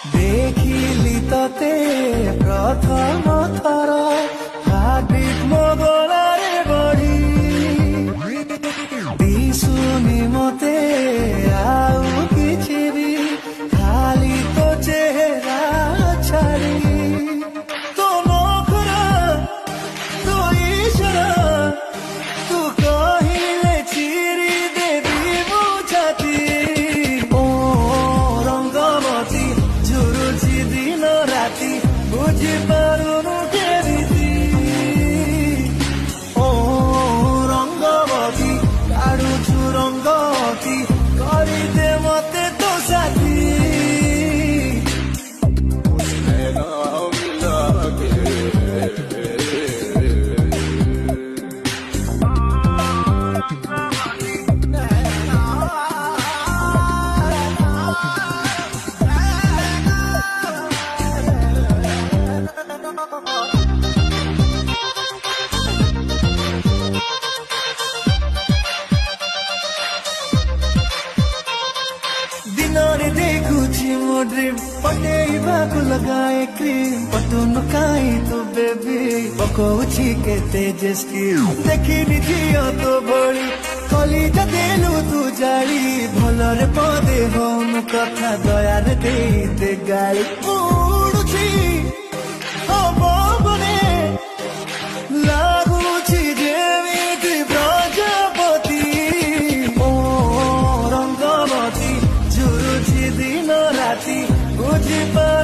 ଦେଖିଲି ତତେ ପ୍ରଥମ ଥର ହାର୍ଟବିଟ୍ ମୋ ଗଳାରେ ବଢି ଦିଶୁନି ମତେ ଆଉ କିଛି ବି ଖାଲି ତୋ ଚେହେରା ଛାଡ଼ି ତୋ ନଖରା ତୋ ଇଶାରା ତୁ କହିଲେ ଚିରି ଦେବି ମୋ ଛାତି ଓ ରଙ୍ଗବତୀ ଝୁରୁଛି ଦିନ ରାତି ବୁଝିପାରୁନୁ କେମିତି ଓ ରଙ୍ଗବତୀ କାଢୁଛୁ ରଙ୍ଗବତୀ କରିଦେ ମତେ ତୋ ସାଥୀ दिनरे देखुची मो ड्रीम पटेइबाकु लगाए क्रीम पटुनु काई तो बेबी पकौची के तेजस की देखिनी झियो तो भଳି कलिजा देलु तू जाली भलरे पदे होनु कथा दयारे देई दे गाली उडुची ओ बने लाଗୁଛି ଯେମିତି ପ୍ରଜାପତି ଓ ରଙ୍ଗବତୀ ଝୁରୁଛି ଦିନ ରାତି ବୁଝିପାରୁନି